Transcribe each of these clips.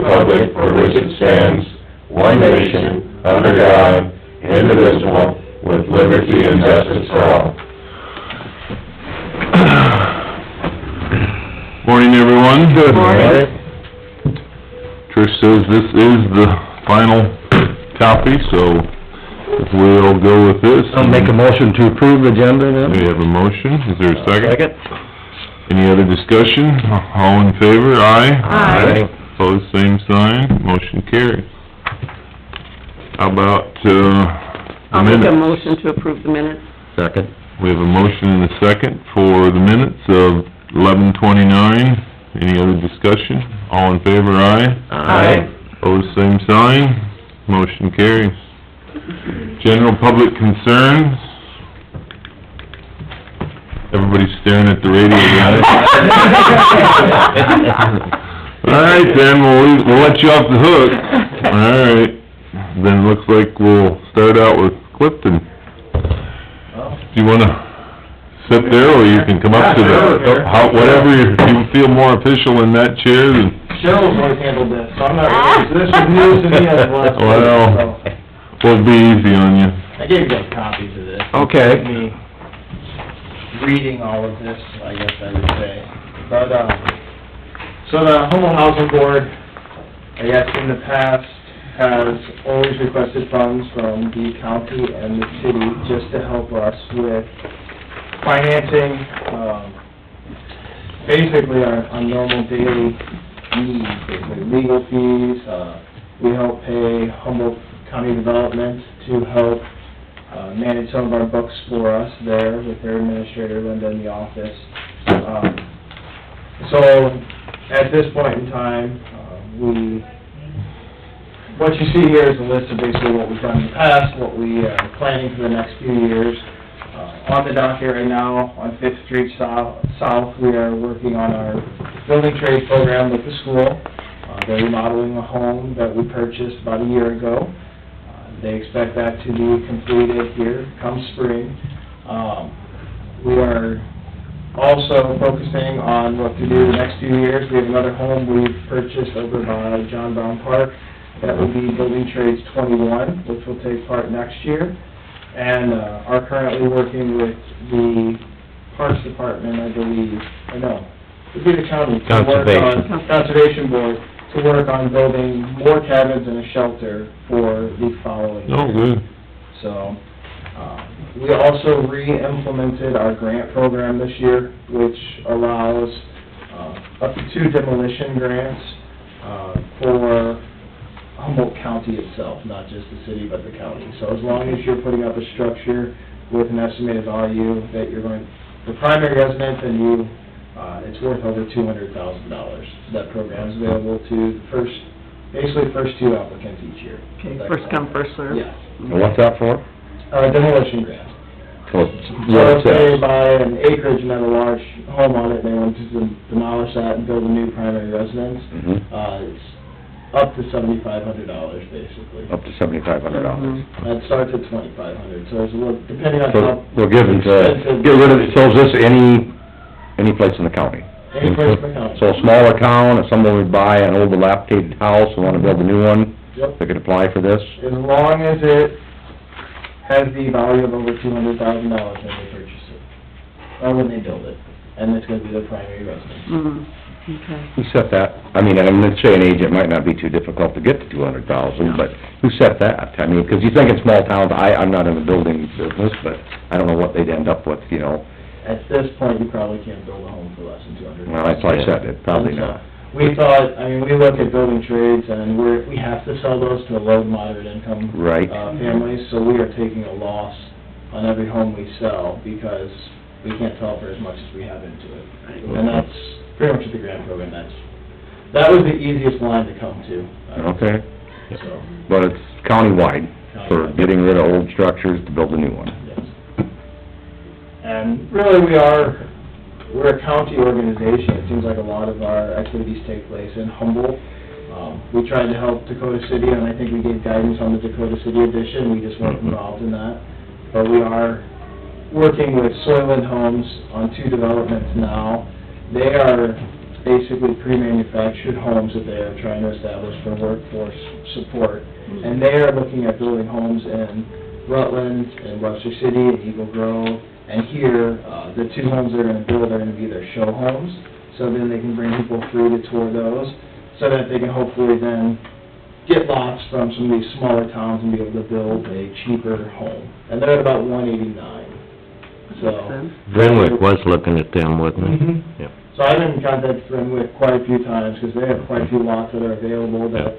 republic for which it stands, one nation, under God, indivisible, with liberty and justice for all. Morning, everyone. Good morning. Trish says this is the final copy, so we'll go with this. I'll make a motion to approve the agenda then. We have a motion. Is there a second? Second. Any other discussion? All in favor? Aye. Aye. Opposed, same sign. Motion carries. How about, I'll make a minutes? motion to approve the minutes. Second. We have a motion and a second for the minutes of 11:29. Any other discussion? All in favor? Aye. Aye. Opposed, same sign. Motion carries. General public concerns. Everybody's staring at the radio, guys. All right, then, we'll let you off the hook. All right. Then it looks like we'll start out with Clifton. Do you wanna sit there, or you can come up to the, whatever, if you feel more official in that chair, then... Cheryl's always handled this, so I'm not really, so this is news to me as well. Well, we'll be easy on you. I gave you guys copies of this. Okay. Me reading all of this, I guess I would say. But, so the Humboldt Housing Board, I guess in the past, has always requested funds from the county and the city just to help us with financing, basically our normal daily needs, basically legal fees. We help pay Humboldt County Development to help manage some of our books for us there with their administrator, Linda, in the office. So, at this point in time, what you see here is a list of basically what we've done in the past, what we are planning for the next few years. On the docket right now, on 5th Street South, we are working on our building trade program with the school. They're remodeling a home that we purchased about a year ago. They expect that to be completed here come spring. We are also focusing on what to do the next few years. We have another home we've purchased over by John Brown Park. That will be Building Trades 21, which will take part next year. And are currently working with the Parks Department, I believe, or no, it would be the county. Conservation Board, to work on building more cabins and a shelter for the following year. Oh, good. So, we also re-implemented our grant program this year, which allows up to 2 demolition grants for Humboldt County itself, not just the city, but the county. So as long as you're putting up a structure with an estimated value that you're going, the primary resident, and you, it's worth over $200,000. That program is available to basically first 2 applicants each year. Okay, first come, first served. Yes. And what's that for? Demolition grant. So So if they buy an acreage and have a large home on it, and they want to demolish that and build a new primary residence, it's up to $7,500, basically. Up to $7,500. That starts at $2,500, so it's a little, depending on So how... we're giving to, get rid of it, so is this any place in the county? Any place in the county. So a smaller town, if someone would buy an old dilapidated house and wanna build a new one, Yep. they could apply for this? As long as it has the value of over $200,000 when they purchase it, or when they build it, and it's gonna be their primary residence. Mm, okay. Who set that? I mean, and in this day and age, it might not be too difficult to get to 200,000, but who set that? I mean, 'cause you think in small towns, I'm not in the building business, but I don't know what they'd end up with, you know. At this point, you probably can't build a home for less than $200,000. Well, that's why I said it, probably not. We thought, I mean, we look at building trades, and we have to sell those to low, moderate income Right. families, so we are taking a loss on every home we sell, because we can't sell for as much as we have into it. And that's pretty much with the grant program, that was the easiest line to come to. Okay, So, but it's countywide for Countywide. getting rid of old structures to build a new one. yes. And really, we're a county organization. It seems like a lot of our activities take place in Humboldt. We tried to help Dakota City, and I think we gave guidance on the Dakota City edition. We just weren't involved in that. But we are working with Soylent Homes on 2 developments now. They are basically pre-manufactured homes that they are trying to establish for workforce support. And they are looking at building homes in Rutland, and Webster City, and Eagle Grove. And here, the 2 homes they're gonna build are gonna be their show homes. So then they can bring people through to tour those, so that they can hopefully then get lots from some of these smaller towns and be able to build a cheaper home. And they're at about 189, so. Renwick was looking at them, wasn't he? Mhm. Yep. So I've been in contact with Renwick quite a few times, because they have quite a few lots that are available that,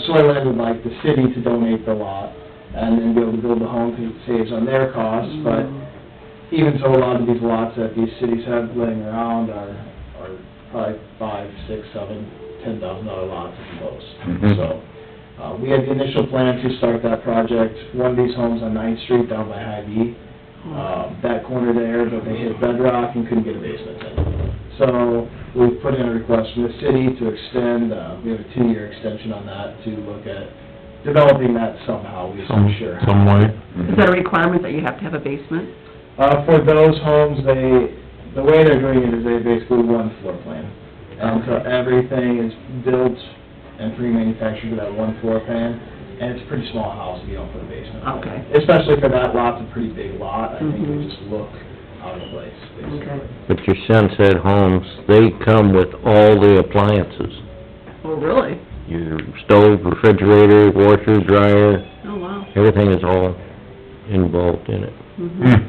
Soyland would like the city to donate the lot, and then be able to build the home, because it saves on their costs, but even so, a lot of these lots that these cities have laying around are probably $5,000, $6,000, $7,000, $10,000 lots at the most. Mhm. So, we had the initial plan to start that project, one of these homes on 9th Street down by Hy-Vee, that corner there, but they hit bedrock and couldn't get a basement in. So, we've put in a request from the city to extend, we have a 2-year extension on that to look at developing that somehow, we're not sure how. Some way. Is that a requirement that you have to have a basement? For those homes, the way they're doing it is they basically one floor plan. And so everything is built and pre-manufactured to that one floor plan, and it's a pretty small house if you don't put a basement on it. Okay. Especially for that lot, it's a pretty big lot, I think it Mhm. would just look out of place, basically. Okay. But your Sunset Homes, they come with all the appliances. Oh, really? Your stove, refrigerator, washer, dryer, Oh, wow. everything is all involved in it. Mhm.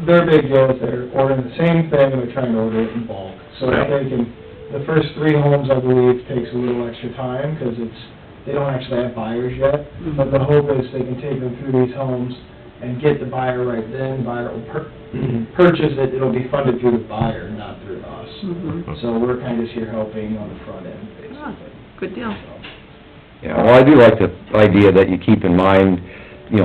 Their big deal is they're ordering the same thing, and they're trying to order it in bulk. So Yeah. they're taking, the first 3 homes, I believe, takes a little extra time, because they don't actually have buyers yet. But the hope is they can take them through these homes and get the buyer right then, buyer will purchase it, it'll be funded through the buyer, not through us. Mhm. So we're kind of just here helping on the front end, Ah, basically. good deal. Yeah, well, I do like the idea that you keep in mind,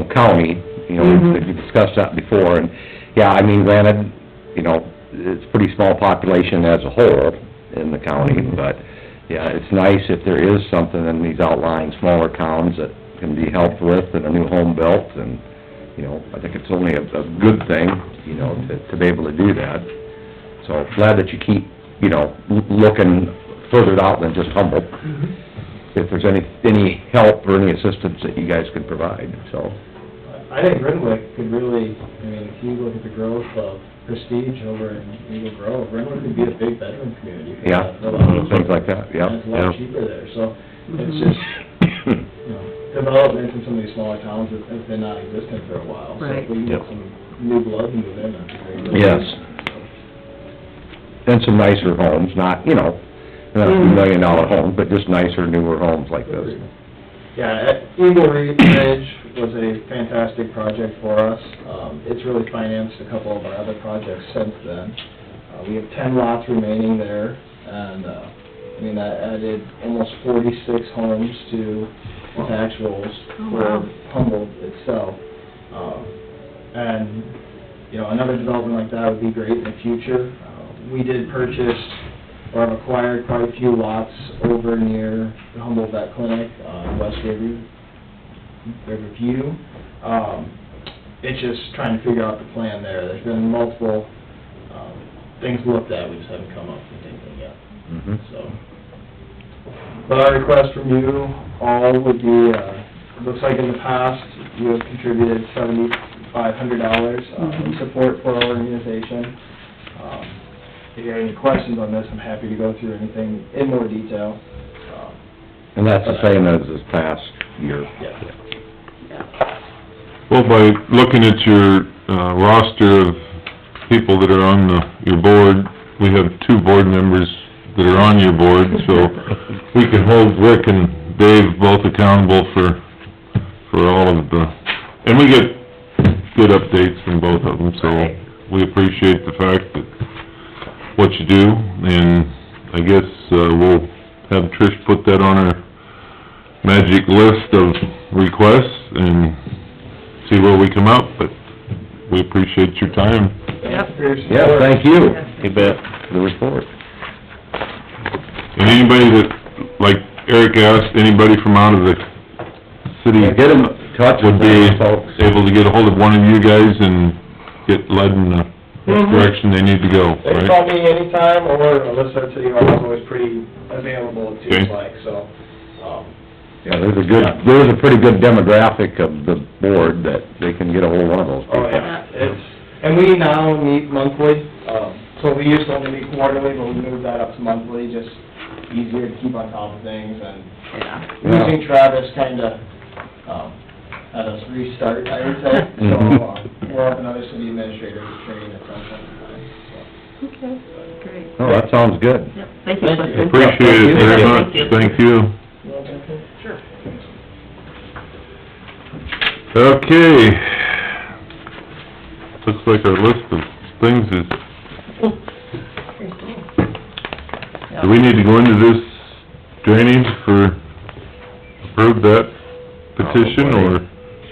county, Mhm. that you discussed that before, and, yeah, I mean, granted, it's a pretty small population as a whole in the county, but, yeah, it's nice if there is something in these outlying smaller towns that can be helped with and a new home built, and, I think it's only a good thing, to be able to do that. So, glad that you keep, looking further out than just Humboldt, if there's any help or any assistance that you guys could provide, so. I think Renwick could really, if you look at the growth of Prestige over in Eagle Grove, Renwick could be a big bedroom community for Yeah, that, for a lot of things like that, yeah. And it's a lot cheaper there, so it's Mhm. just, development in some of these smaller towns has been non-existent for a while. So Right. if we can Yep. get some new blood move in, that'd be great. Yes. And some nicer homes, not, not a $2 million homes, but just nicer, newer homes like this. Yeah, Eagle Ridge was a fantastic project for us. It's really financed a couple of our other projects since then. We have 10 lots remaining there, and, that added almost 46 homes to the tax rolls Oh, wow. for Humboldt itself. And, another development like that would be great in the future. We did purchase or have acquired quite a few lots over near the Humboldt Vet Clinic, West Riverview. It's just trying to figure out the plan there. There's been multiple, things looked at, we just haven't come up with anything yet, Mhm. so. But our request from you all would be, looks like in the past, you have contributed $7,500, in support for our organization. If you have any questions on this, I'm happy to go through anything in more detail. And that's the same as this past year. Yeah. Well, by looking at your roster of people that are on your board, we have 2 board members that are on your board, so we can hold Rick and Dave both accountable for all of the, and we get good updates from both of them, so we appreciate the fact that what you do, and I guess we'll have Trish put that on our magic list of requests and see where we come out, but we appreciate your time. Thank you for your support. Yeah, thank you. You bet. For the report. And anybody that, like Eric asked, anybody from out of the city Yeah, get in touch with would be them, folks. able to get a hold of one of you guys and get lead in the direction they need to go, They can right? call me anytime, or Alyssa at City Hall is always pretty available, it seems Okay. like, so, Yeah, there's a pretty good demographic of the board that they can get a hold of one of those people. oh, yeah, and we now meet monthly, so we used to only meet quarterly, but we moved that up to monthly, just easier to keep on top of things, and Yeah. losing Travis kinda, had us restart, I would say, so, we'll have another city administrator to train at some point in time, so. Okay, great. Oh, that sounds good. Yep, thank you, Thank you. Clifton. Appreciate it very Thank much, you. thank you. Sure. Okay. Looks like our list of things is, do we need to go into this drainage for, approve that petition, or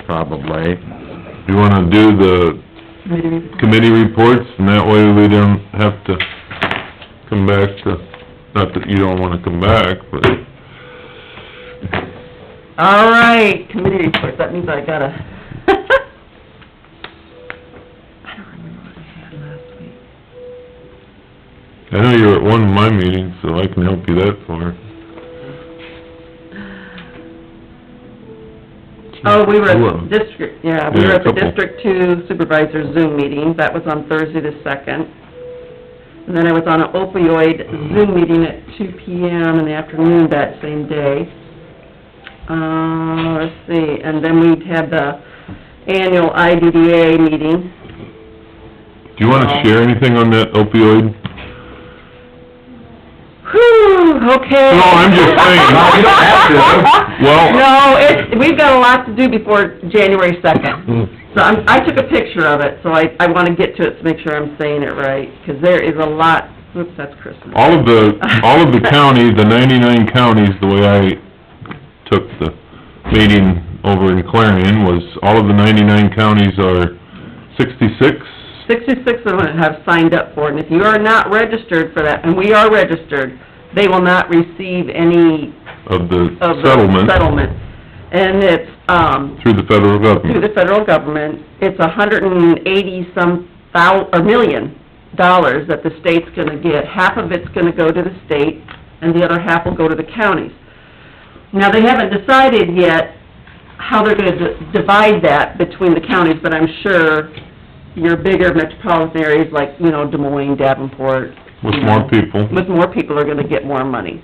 Probably. do you wanna do the Committee. committee reports, and that way we don't have to come back to, not that you don't wanna come back, but... All right, committee reports, that means I gotta... I don't remember what I had last week. I know you were at one of my meetings, so I can help you that far. Oh, we were Hello. at District, yeah, we Yeah, were at the couple. District 2 Supervisors Zoom meeting, that was on Thursday the 2nd. And then I was on an opioid Zoom meeting at 2 PM in the afternoon that same day. Let's see, and then we had the annual IDDA meeting. Do you wanna share anything on that opioid? Whew, okay. No, I'm just saying. No, you don't have to. Well- No, we've got a lot to do before January 2nd. So I took a picture of it, so I wanna get to it to make sure I'm saying it right, 'cause there is a lot, oops, that's Christmas. All of the counties, the 99 counties, the way I took the meeting over in Clarion, was all of the 99 counties are 66? 66 of them have signed up for it, and if you are not registered for that, and we are registered, they will not receive any Of the of the settlement settlement. And it's, through the federal through government. the federal government, it's $180-some million that the state's gonna get. Half of it's gonna go to the state, and the other half will go to the counties. Now, they haven't decided yet how they're gonna divide that between the counties, but I'm sure your bigger metropolitan areas like, you know, Des Moines, Davenport... With you more know, people. With more people are gonna get more money.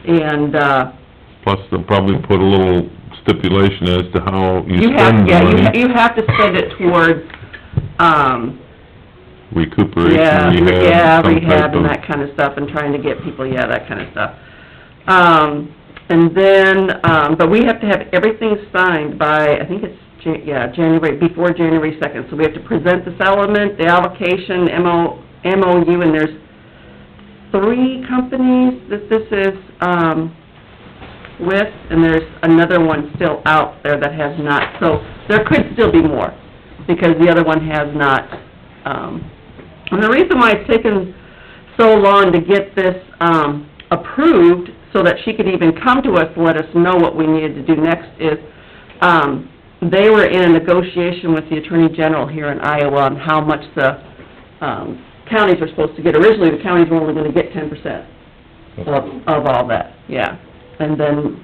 And, Plus, they'll probably put a little stipulation as to how you you have, spend the yeah, money. you have to spend it towards, Recuperation, yeah, rehab, some rehab type and of... that kind of stuff, and trying to get people, yeah, that kind of stuff. And then, but we have to have everything signed by, I think it's, January, before January 2nd. So we have to present the settlement, the allocation, MOU, and there's 3 companies that this is, with, and there's another one still out there that has not. So there could still be more, because the other one has not, and the reason why it's taken so long to get this, approved, so that she could even come to us and let us know what we needed to do next is, they were in a negotiation with the Attorney General here in Iowa on how much the, counties are supposed to get. Originally, the counties were only gonna get 10% of all that, yeah. And then,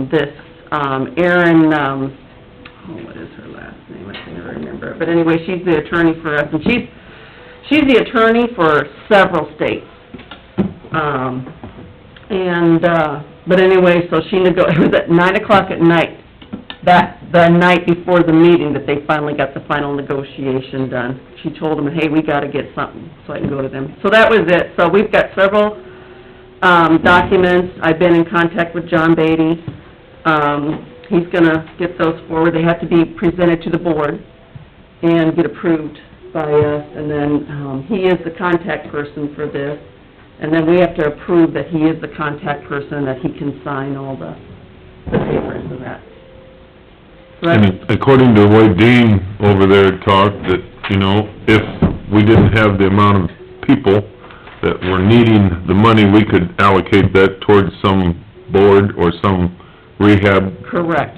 this, Erin, what is her last name? I can never remember it. But anyway, she's the attorney for us, and she's the attorney for several states. But anyway, so it was at 9:00 at night, the night before the meeting, that they finally got the final negotiation done. She told them, hey, we gotta get something, so I can go to them. So that was it. So we've got several, documents. I've been in contact with John Beatty. He's gonna get those forward. They have to be presented to the board and get approved by us, and then, he is the contact person for this. And then we have to approve that he is the contact person, that he can sign all the papers and that. So that's- And according to the way Dean over there talked, that, you know, if we didn't have the amount of people that were needing the money, we could allocate that towards some board or some rehab Correct,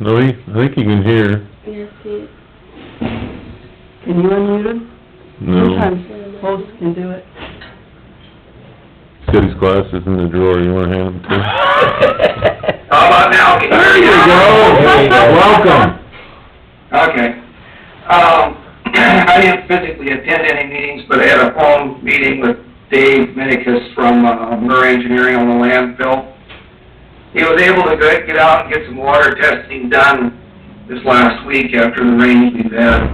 No, I think he can hear. Yes, he, Can you unmute him? No. Sometimes hosts can do it. He's got his glasses in the drawer, you wanna hand them to him? How about now? There you go! There you go. Welcome! Okay. I didn't physically attend any meetings, but I had a phone meeting with Dave Minicus from Murr Engineering on the landfill. He was able to get out and get some water testing done this last week after the rains we've had.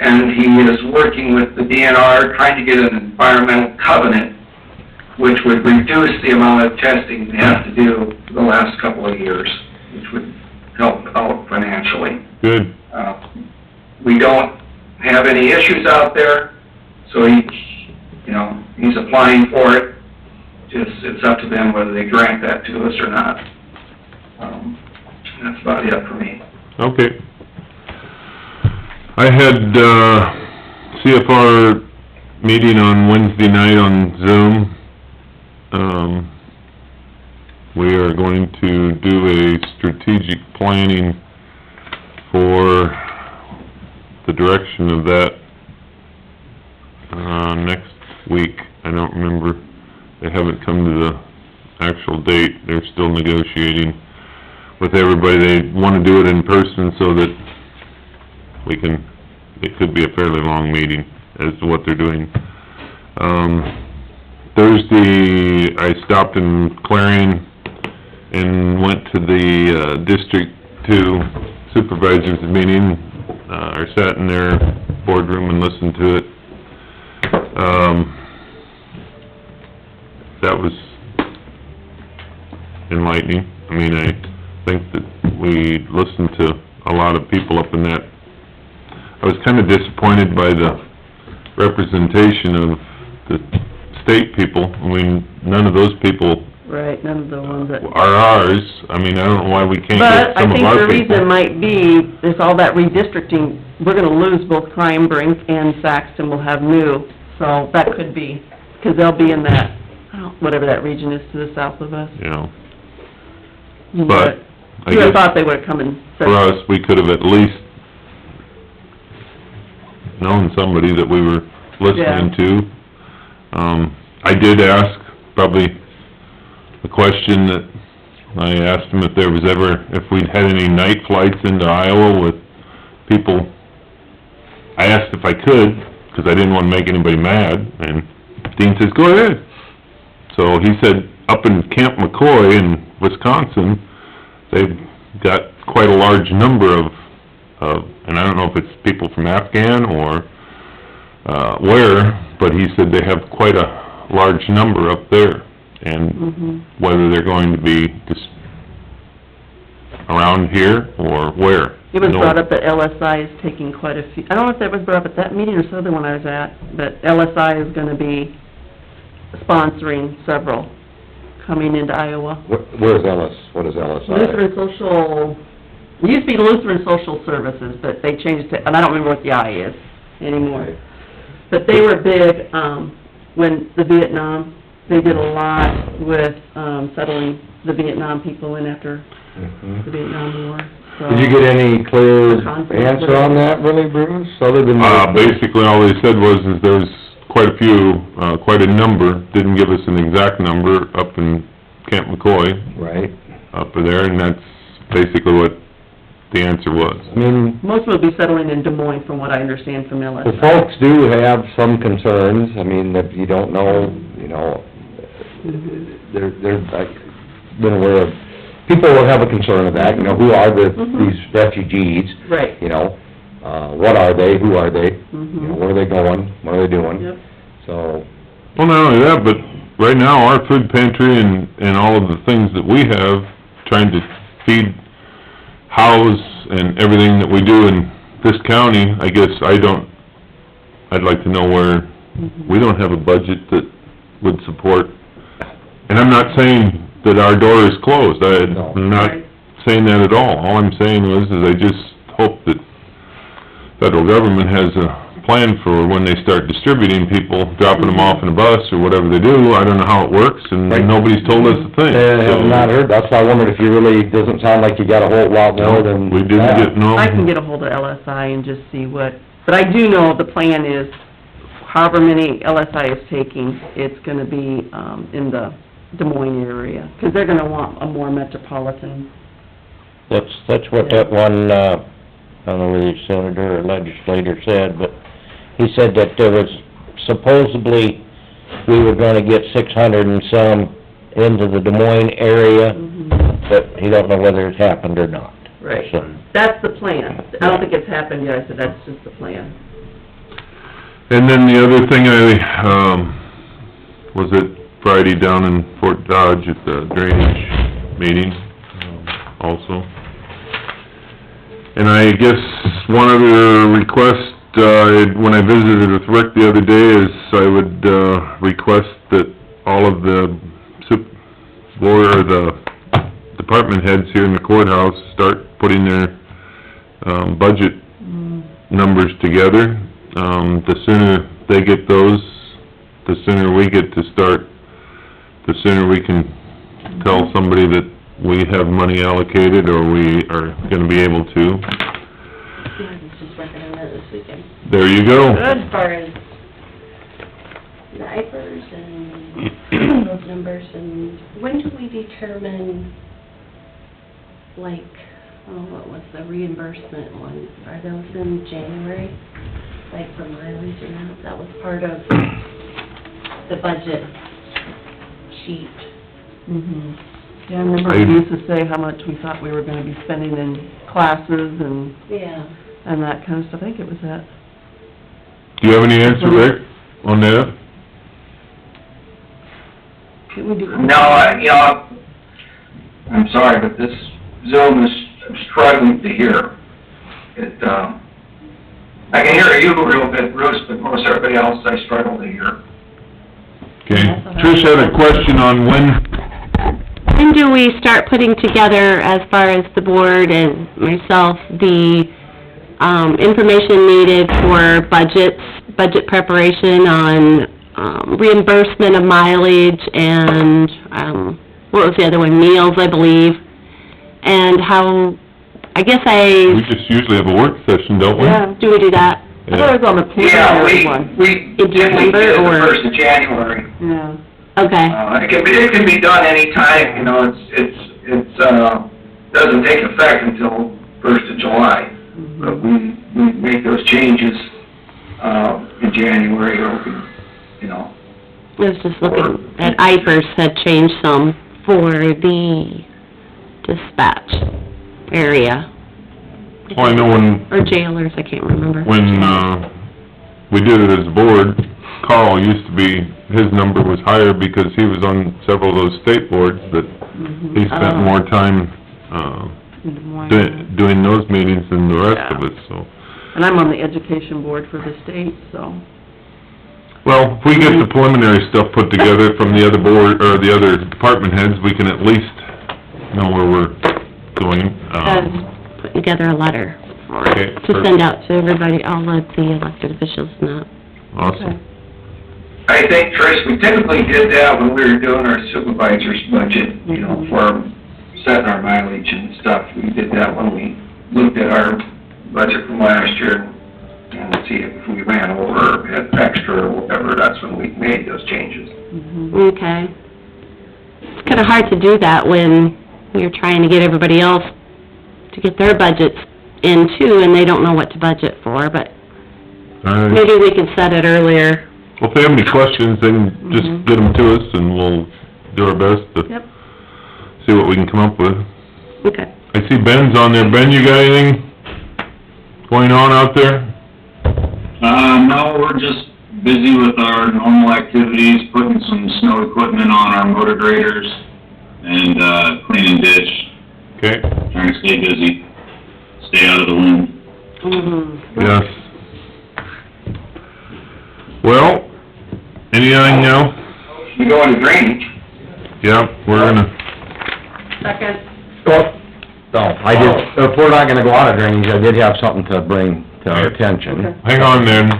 And he is working with the DNR, trying to get an environmental covenant, which would reduce the amount of testing we have to do for the last couple of years, which would help out financially. Good. We don't have any issues out there, so he's applying for it. Just, it's up to them whether they grant that to us or not. That's about it for me. Okay. I had, CFR meeting on Wednesday night on Zoom. We are going to do a strategic planning for the direction of that, next week. I don't remember, they haven't come to the actual date, they're still negotiating with everybody. They wanna do it in person so that we can, it could be a fairly long meeting as to what they're doing. Thursday, I stopped in Clarion and went to the, District 2 Supervisors meeting, or sat in their boardroom and listened to it. That was enlightening. I mean, I think that we listened to a lot of people up in that. I was kinda disappointed by the representation of the state people. I mean, none of those people Right, none of the ones that... are ours. I mean, I don't know why we can't get some of our people. But I think the reason might be, is all that redistricting, we're gonna lose both Brink and Saxton will have new, so that could be, 'cause they'll be in that, whatever that region is to the south of us. You know, but I You would've guess thought they would've come and said... for us, we could've at least known somebody that we were listening to. I did ask, probably, the question that I asked them if there was ever, if we'd had any night flights into Iowa with people. I asked if I could, 'cause I didn't wanna make anybody mad, and Dean says, go ahead. So he said, up in Camp McCoy in Wisconsin, they've got quite a large number of, and I don't know if it's people from Afghan or, where, but he said they have quite a large number up there. And whether they're going to be just around here or where. It was brought up that LSI is taking quite a few, I don't know if that was brought up at that meeting or some other one I was at, but LSI is gonna be sponsoring several coming into Iowa. Where's Ellis? What is LSI? Lutheran Social, it used to be Lutheran Social Services, but they changed it, and I don't remember what the I is anymore. But they were big, when the Vietnam, they did a lot with, settling the Vietnam people in after the Vietnam War, so... Did you get any clear answer on that, really, Bruce, other than... Basically, all they said was, is there was quite a few, quite a number, didn't give us an exact number, up in Camp McCoy. Right. Up there, and that's basically what the answer was. I mean... Most will be settling in Des Moines, from what I understand from LSI. The folks do have some concerns, I mean, if you don't know, you know, I've been aware of, people will have a concern of that, you know, who are these refugees? Right. You know, what are they, who are they? Mhm. You know, where are they going, what are they doing? Yep. So... Well, not only that, but right now, our food pantry and all of the things that we have, trying to feed, house, and everything that we do in this county, I guess I'd like to know where, we don't have a budget that would support, and I'm not saying that our door is closed, I'm not saying that at all. All I'm saying is I just hope that federal government has a plan for when they start distributing people, dropping them off in a bus or whatever they do. I don't know how it works, and Right. nobody's told us a thing. Have not heard, that's why I wondered if you really, doesn't sound like you got a whole lot more than We didn't that. get, no. I can get a hold of LSI and just see what, but I do know the plan is, however many LSI is taking, it's gonna be, in the Des Moines area, 'cause they're gonna want a more metropolitan. That's what that one, I don't know whether it's senator or legislator said, but he said that there was supposedly, we were gonna get 600 and some into the Des Moines area, but he don't know whether it happened or not. Right. So, That's the plan. I don't think it's happened yet, I said that's just the plan. And then the other thing was it Friday down in Fort Dodge at the drainage meeting, also. And I guess one other request, when I visited with Rick the other day, is I would, request that all of the the department heads here in the courthouse start putting their, budget numbers together. The sooner they get those, the sooner we get to start, the sooner we can tell somebody that we have money allocated, or we are gonna be able to. Yeah, I was just working on that this weekend. There you go. As far as the IFRS and those numbers, and when do we determine, like, what was the reimbursement one? Are those in January, like for mileage and that was part of the budget sheet? Yeah, I remember we used to say how much we thought we were gonna be spending in classes and Yeah. that kind of stuff. I think it was that. Do you have any answer, Rick, on that? Didn't we do? No, I'm sorry, but this Zoom is struggling to hear. I can hear you a little bit, Bruce, but most everybody else I struggle to hear. Okay. Trish had a question on when do we start putting together, as far as the board and myself, the, information needed for budget preparation on, reimbursement of mileage and, what was the other one, meals, I believe, and how, I guess we just usually have a work session, don't we? Yeah. do we do that? I thought it was on the Yeah, preliminary one. we In typically December, do it the or- 1st of January. Yeah. Okay, It can be done anytime, you know, it's doesn't take effect until 1st of July. But we make those changes, in January, or we, you know. I was just looking at IFRS had changed some for the dispatch area. Well, I know Or jailers, I can't remember. when, we did it as a board, Carl used to be, his number was higher because he was on several of those state boards that he spent more time, doing those meetings than the rest of us, so. And I'm on the education board for the state, so. Well, if we get the preliminary stuff put together from the other board, or the other department heads, we can at least know where we're going. Put together a letter Okay, to send out to everybody, all of the elected officials and that. Awesome. I think, Trish, we typically did that when we were doing our supervisor's budget, you know, for setting our mileage and stuff. We did that when we looked at our budget from last year and see if we ran over or had extra or whatever. That's when we made those changes. Okay. It's kinda hard to do that when you're trying to get everybody else to get their budgets in too, and they don't know what to budget for, but All right. maybe we can set it earlier. Well, if they have any questions, then just get them to us, and we'll do our best to Yep. see what we can come up with. Okay. I see Ben's on there. Ben, you got anything going on out there? No, we're just busy with our normal activities, putting some snow equipment on our motor graders and, cleaning ditch, Okay. trying to stay busy, stay out of the wind. Yes. Well, anything else? We go into drainage. Yeah, we're gonna, Second. No, I did, if we're not gonna go out of drainage, I did have something to bring to our attention. Okay. hang on then.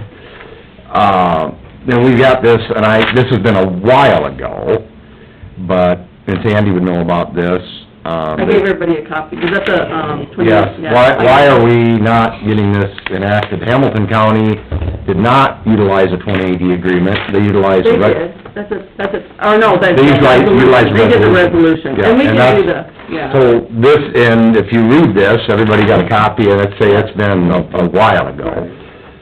then we got this, and this has been a while ago, but, and Sandy would know about this. I gave everybody a copy. Is that the, Yes, why are we not getting this enacted? Hamilton County did not utilize a 2080 agreement, they utilized... They did, that's it, oh, no, that's... They utilized They did the resolution, Yeah, and we and can do that's- the, yeah. So this, and if you read this, everybody got a copy, and it's say it's been a while ago.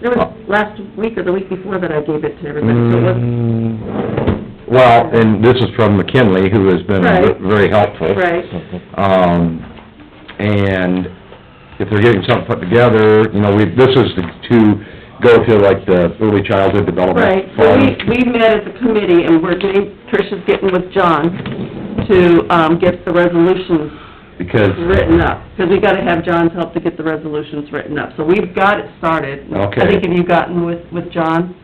It was last week or the week before that I gave it to everybody, so it was... Well, and this is from McKinley, who has been Right. very helpful. Right. And if they're getting something put together, you know, this is to go to like the early childhood development Right, fund. so we met as a committee, and Tricia's getting with John to, get the resolutions Because, written up, because we gotta have John's help to get the resolutions written up, so we've got it started. Okay. I think, have you gotten with John?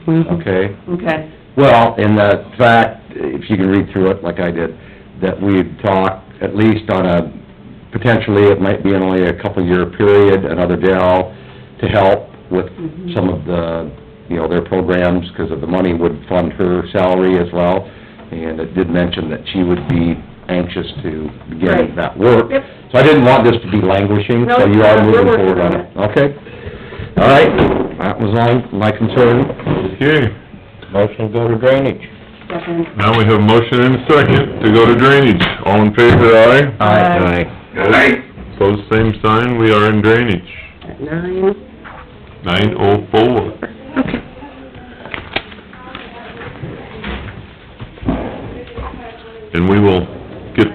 okay. Okay. Well, in the fact, if you can read through it like I did, that we've talked, at least on a, potentially it might be in only a couple-year period, another gal to help with some of the, you know, their programs, because of the money would fund her salary as well. And it did mention that she would be anxious to begin Right. that work. Yep. So I didn't want this to be languishing, No, so you are we're moving working forward on on it. Okay. All right, that was all my concern. Okay, Motion go to drainage. Second. now we have a motion and a second to go to drainage. All in favor, aye? Aye. Pose same sign, we are in drainage. At 9. 9:04. Okay. And we will get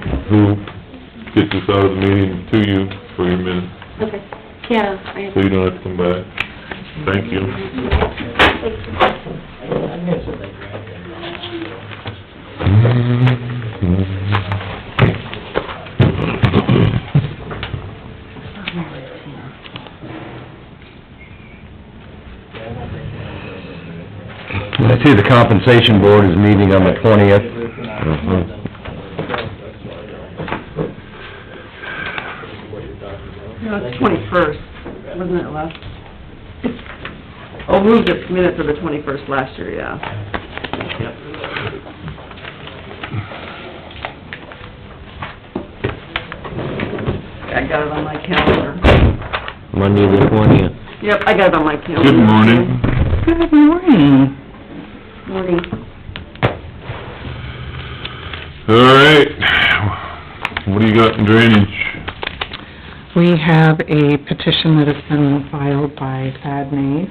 this out of the meeting to you for your minutes, Okay, yeah, so you don't have to come back. Thank you. I see the compensation board is meeting on the 20th. No, it's 21st, wasn't it last? Oh, moved the minutes of the 21st last year, yeah. Yep. I got it on my calendar. Monday the 20th. Yep, I got it on my calendar. Good morning. Good morning. Morning. All right, what do you got in drainage? We have a petition that has been filed by Thad Mays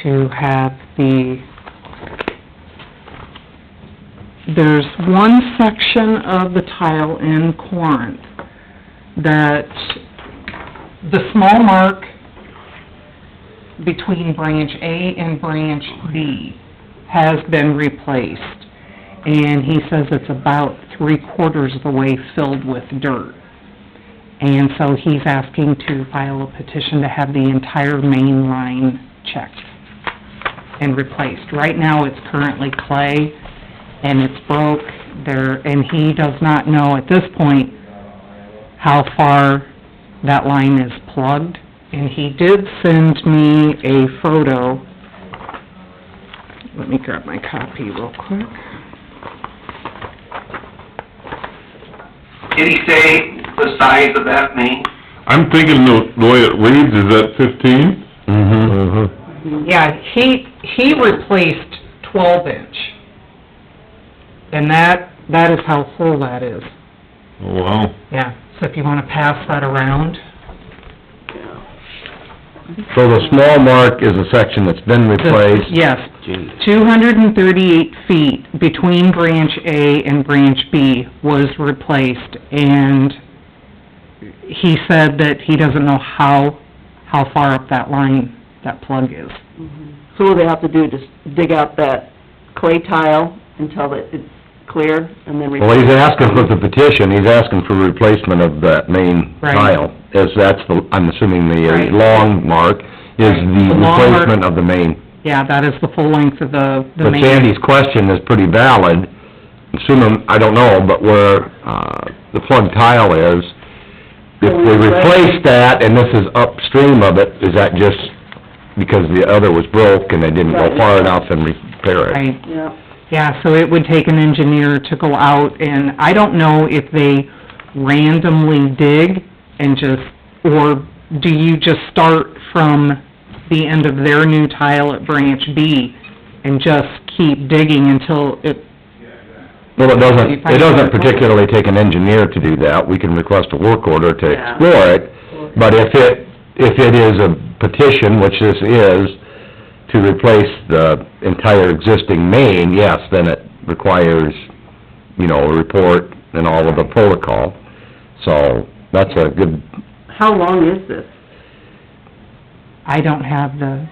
to have there's one section of the tile in Corinth that the small mark between branch A and branch B has been replaced. And he says it's about 3/4 of the way filled with dirt. And so he's asking to file a petition to have the entire main line checked and replaced. Right now, it's currently clay, and it's broke there, and he does not know at this point how far that line is plugged. And he did send me a photo. Let me grab my copy real quick. Did he say the size of that main? I'm thinking the way it reads is at 15? Yeah, he replaced 12-inch. And that is how full that is. Oh, wow. Yeah, so if you wanna pass that around. So the small mark is a section that's been replaced. Yes, 238 feet between branch A and branch B was replaced, and he said that he doesn't know how far up that line that plug is. So what they have to do, just dig out that clay tile until it's clear, and then... Well, he's asking for the petition, he's asking for replacement of that main Right. tile, as that's the, I'm assuming the Right. long mark is Right. the The long mark- replacement of the main. Yeah, that is the full length of the But main. Sandy's question is pretty valid, assuming, I don't know, but where, the plug tile is, if we replace that, and this is upstream of it, is that just because the other was broke and they didn't go far enough and repair it. Right. Yeah. Yeah, so it would take an engineer to go out, and I don't know if they randomly dig and just, or do you just start from the end of their new tile at branch B and just keep digging until it... Well, it doesn't particularly take an engineer to do that. We can request a work order to Yeah. explore it, but if it is a petition, which this is, to replace the entire existing main, yes, then it requires, you know, a report and all of the protocol. So, that's a good... How long is this, I don't have the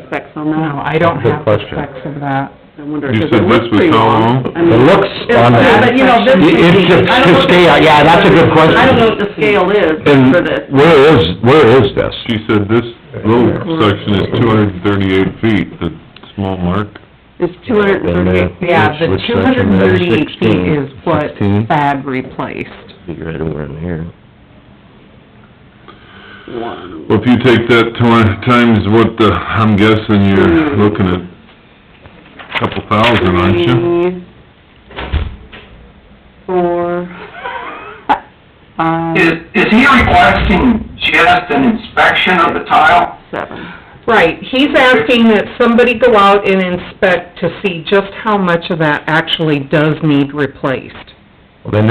specs on that? No, I don't Good have the question. specs of that. I wonder, You because said it this looks was pretty how long. long? I mean, It looks on the... But, you know, this... It's just I don't know to scale, yeah, that's a good question. I don't know what the scale is And for this. where is this? She said this little section is 238 feet, the small mark. It's 238 feet. Yeah, the Which 238 section? feet is what 16? Thad replaced. Be right over in here. One. Well, if you take that times what the, I'm guessing you're looking at a couple thousand, aren't you? 3, 4, 5, Is he requesting just an inspection of the tile? 7. Right, he's asking that somebody go out and inspect to see just how much of that actually does need replaced. Well, then,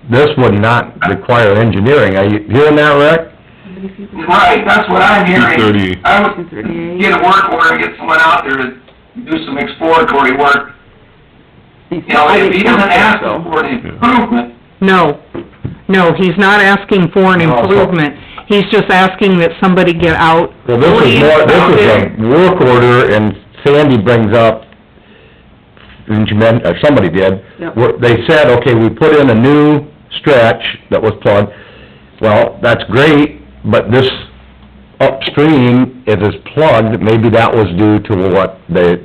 this would not require engineering. Are you hearing that, Rick? Right, that's what I'm hearing. 230. I would get a work order and get someone out there to do some exploratory work. You know, if he doesn't ask for an improvement, No, he's not asking for an improvement, he's just asking that somebody get out. Well, this is a work order, and Sandy brings up, or somebody did, Yep. they said, okay, we put in a new stretch that was plugged. Well, that's great, but this upstream, if it's plugged, maybe that was due to what they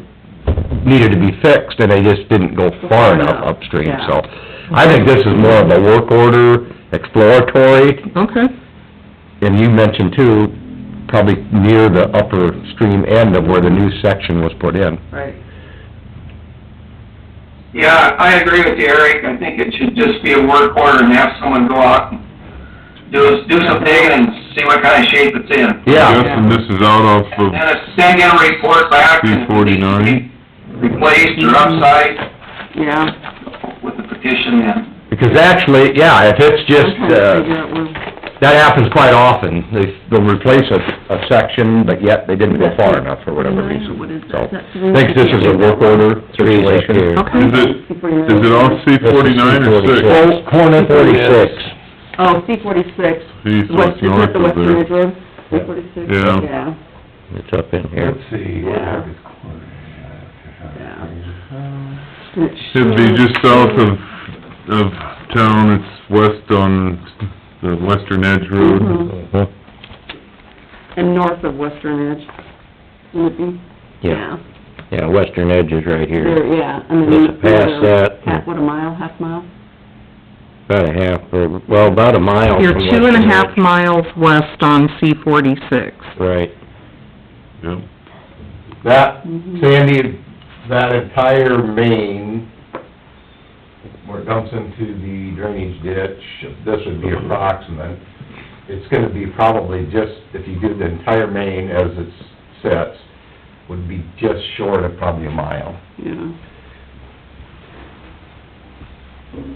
needed to be fixed, and they just didn't go far enough upstream, Yeah. so. I think this is more of a work order, exploratory, Okay. and you mentioned too, probably near the upper stream end of where the new section was put in. Right. yeah, I agree with you, Eric. I think it should just be a work order and have someone go out and do some digging and see what kind of shape it's in. Yeah. I'm guessing this is out off of And send in a report back. and it needs to be Replaced or upside Yeah. with the petition in. Because actually, yeah, if it's just, I'm trying to figure out where... that happens quite often. They'll replace a section, but yet they didn't go far enough for whatever reason. What is So, that? I think this is a work order situation. Okay. Is it all C-49 or 6? Well, corner 46. Oh, C-46. East, West, north is that the of Western there. Ridge Road? C-46? Yeah. Yeah, It's up in here. Let's see, what have this corner? It'd be just south of town, it's west on the Western Edge Road. Mhm. And north of Western Edge, would it be? Yeah. Yeah, Western Edge is right There, here. yeah, and then... Just past that. What, a mile, half mile? About a half, well, about a mile You're from 2.5 Western Edge. miles west on C-46. Right. Yep. That, Mhm. Sandy, that entire main, where it dumps into the drainage ditch, this would be approximate. It's gonna be probably just, if you do the entire main as it sets, would be just short of probably a mile. Yeah.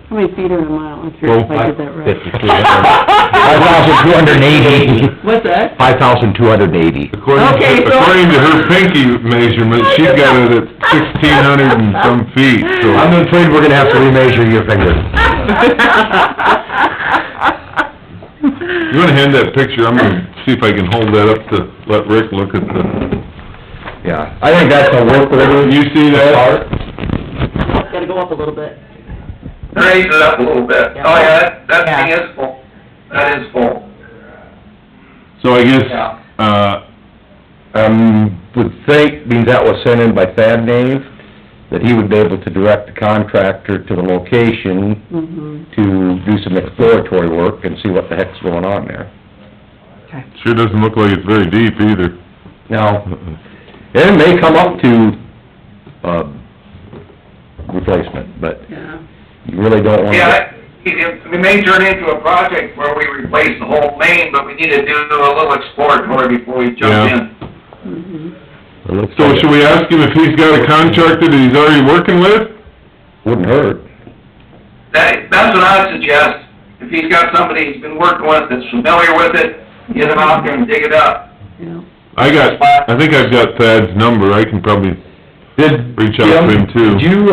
How many feet are in a mile? I'm curious if I did that right. 5,280. What's that? 5,280. Okay, so- According to her pinky measurement, she's got it at 1,600 and some feet, so... I'm afraid we're gonna have to remeasure your fingers. You wanna hand that picture, I'm gonna see if I can hold that up to let Rick look at the... Yeah, I think that's a work order. You see that? Gotta go up a little bit. Raise it up a little bit. Oh, yeah, that thing is full. That is full. So I guess, Yeah. Would think, being that was sent in by Thad Dave, that he would be able to direct the contractor to the location Mhm. to do some exploratory work and see what the heck's going on there. sure doesn't look like it's very deep either. No. And it may come up to, replacement, but Yeah. you really don't want to... Yeah, it may turn into a project where we replace the whole main, but we need to do a little exploratory before we jump Yeah. in. Mhm. So should we ask him if he's got a contractor that he's already working with? Wouldn't hurt. That's what I'd suggest. If he's got somebody he's been working with that's familiar with it, get him out there and dig it up. Yeah. I think I've got Thad's number, I can probably Did, reach out to him too. Did you,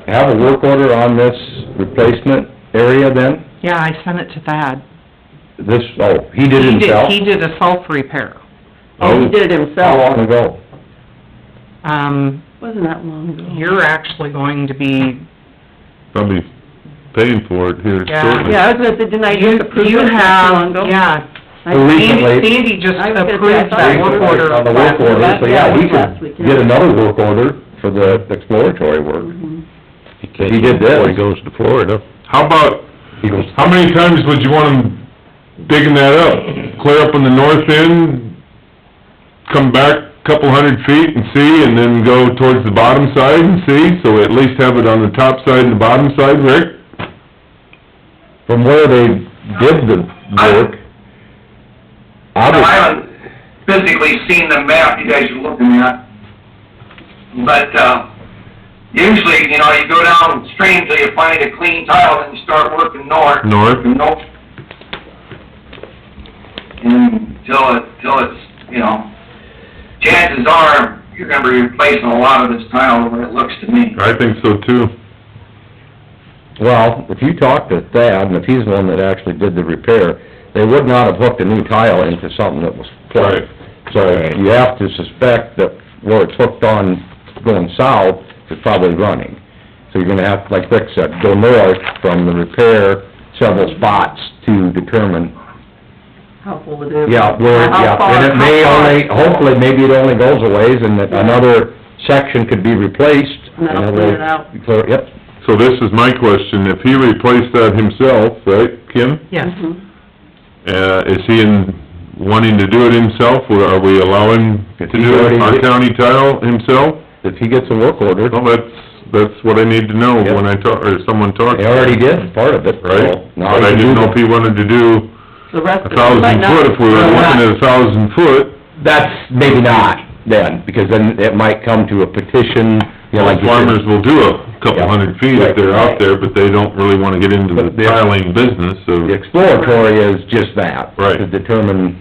have a work order on this replacement area then? Yeah, I sent it to Thad. This, he did it himself? He did a self-repair. Oh, he did it How himself. long ago? Wasn't that long ago. You're actually going to be, Probably paying for it here Yeah. shortly. Yeah, I was gonna say, didn't I just approve you it not too long have, ago? yeah. Well, recently- Sandy just I was gonna say, I approved thought that it was work last order. On the work order, so yeah, he last week, could yeah. get another work order for the exploratory work. Mhm. He did this. Before he goes to Florida. How about, He goes, how many times would you want him digging that up? Clear up on the north end, come back a couple 100 feet and see, and then go towards the bottom side and see, so at least have it on the top side and the bottom side, Rick? from where they did the work, I obviously, haven't physically seen the map you guys are looking at, but, usually, you know, you go downstream till you find a clean tile, then you start working north. North? Until it's, you know, chances are, you're gonna be replacing a lot of this tile the way it looks to me. I think so too. well, if you talk to Thad, and if he's the one that actually did the repair, they would not have hooked a new tile into something that was plugged. So you have to suspect that where it's hooked on going south, it's probably running. So you're gonna have, like Rick said, go north from the repair several spots to determine, How full it is. yeah, where, How yeah, far- and it may how far- only, hopefully, maybe it only goes a ways, and that another section could be replaced. And that'll clean it out. Yep, So this is my question, if he replaced that himself, right, Kim? Yes. Mhm. Is he wanting to do it himself, or are we allowing to If he's do already- our county tile himself? if he gets a work order, Well, that's what I need to know Yep. when I talk, or someone talks. he already did part of it, so Right? now But he I can didn't do know if he wanted to do The rest of it. 1,000 foot, if we were Well, looking at 1,000 foot. That's maybe not then, because then it might come to a petition, you know, like you said. Farmers will do a couple Yeah. hundred feet if they're out there, but they don't really wanna get into the But the- tiling business, so... The exploratory is just that. Right. To determine,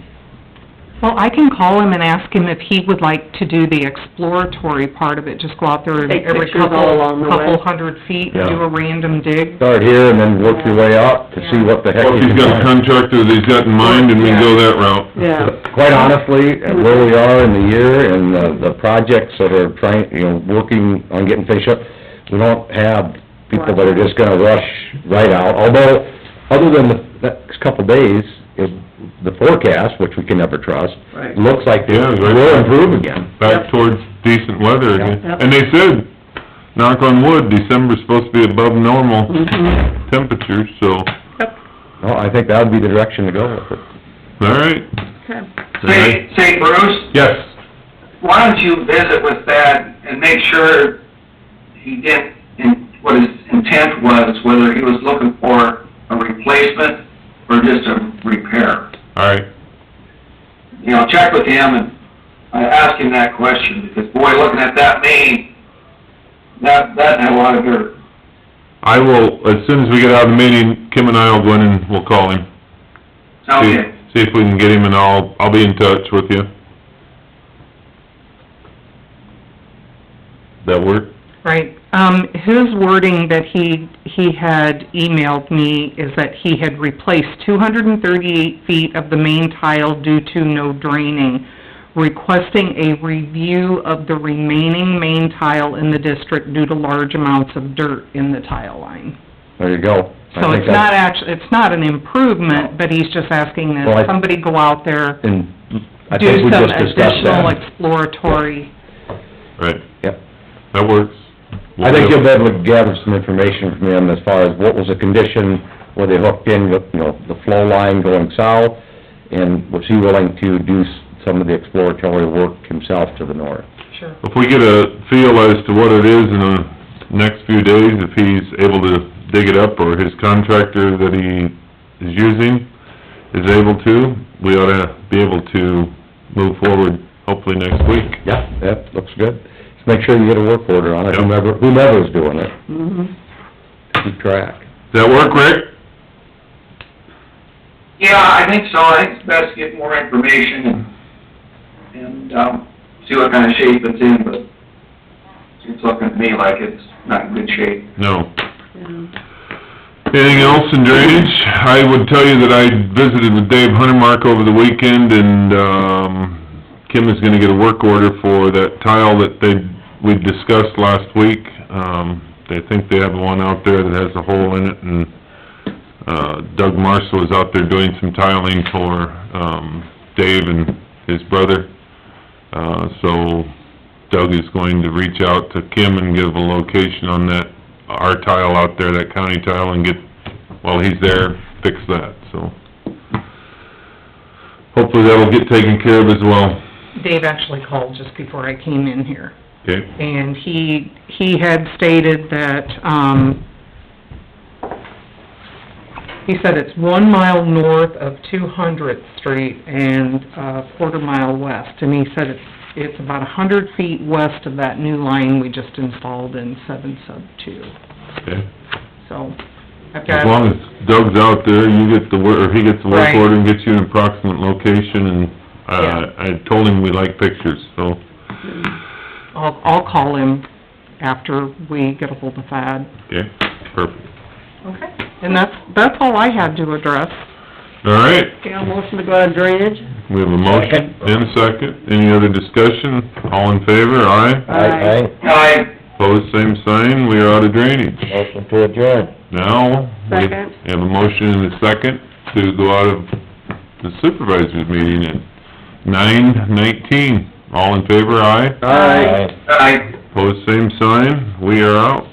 Well, I can call him and ask him if he would like to do the exploratory part of it, just go out there Take every pictures all along the way. couple 100 feet, Yeah. do a random dig. start here and then work your way up to see what the heck Well, you if can he's got a find. contractor that he's got in mind, and we can go that route. Yeah. Quite honestly, at where we are in the year and the projects that are trying, you know, working on getting finished up, we don't have people that are just gonna rush right out, although, other than the next couple days, the forecast, which we can never trust, Right. looks like it Yeah, right. will improve again. Back Yep. towards decent weather again. Yep. And they said, knock on wood, December's supposed to be above normal Mhm. temperatures, so, Well, I think that would be the direction to go with it. all right. Okay. Say, Bruce, Yes, why don't you visit with that and make sure he didn't, what his intent was, whether he was looking for a replacement or just a repair. all right. You know, check with him and ask him that question, because boy, looking at that main, that had a lot of dirt. I will, as soon as we get out of the meeting, Kim and I will go in and we'll call him. Okay. See if we can get him, and I'll be in touch with you. That work? Right, his wording that he had emailed me is that he had replaced 238 feet of the main tile due to no draining, requesting a review of the remaining main tile in the district due to large amounts of dirt in the tile line. There you go. I So think it's not actually, it's not an improvement, but he's just asking Well, that somebody go out there, And I do think we some just discussed additional that. exploratory. Right, Yep. that works. I think you'll be able to gather some information from him as far as what was the condition, were they hooked in with, you know, the flow line going south, and was he willing to do some of the exploratory work himself to the north. Sure. If we get a feel as to what it is in the next few days, if he's able to dig it up, or his contractor that he is using is able to, we ought to be able to move forward hopefully next week. Yeah, that looks good. Just make sure you get a work order on it, Yep. whomever's doing it, Mhm. keep track. Does that work, Rick? Yeah, I think so. I think it's best to get more information and, see what kind of shape it's in, but it's looking to me like it's not in good shape. No. Yeah. Anything else in drainage? I would tell you that I visited with Dave Huntermark over the weekend, and, Kim is gonna get a work order for that tile that we discussed last week. They think they have one out there that has a hole in it, and, Doug Marshall is out there doing some tiling for, Dave and his brother. So Doug is going to reach out to Kim and give a location on that, our tile out there, that county tile, and get, while he's there, fix that, so. Hopefully that'll get taken care of as well. Dave actually called just before I came in here, Okay? and he had stated that, he said it's 1 mile north of 200th Street and a quarter mile west, and he said it's about 100 feet west of that new line we just installed in 7/2. Okay. So, I've As got... long as Doug's out there, you get the work, or he gets the work Right. order and gets you an approximate location, and, Yeah. I told him we like pictures, so. I'll call him after we get ahold of Thad. Okay, perfect. Okay. And that's all I had to address. All right, Okay, I'll motion to go out of drainage. we have a motion and a second. Any other discussion? All in favor, aye? Aye. Aye. Pose same sign, we are out of drainage. Motion to adjourn. Now, we Second. have a motion and a second to go out of the supervisors meeting at 9:19. All in favor, aye? Aye. Aye. Pose same sign, we are out.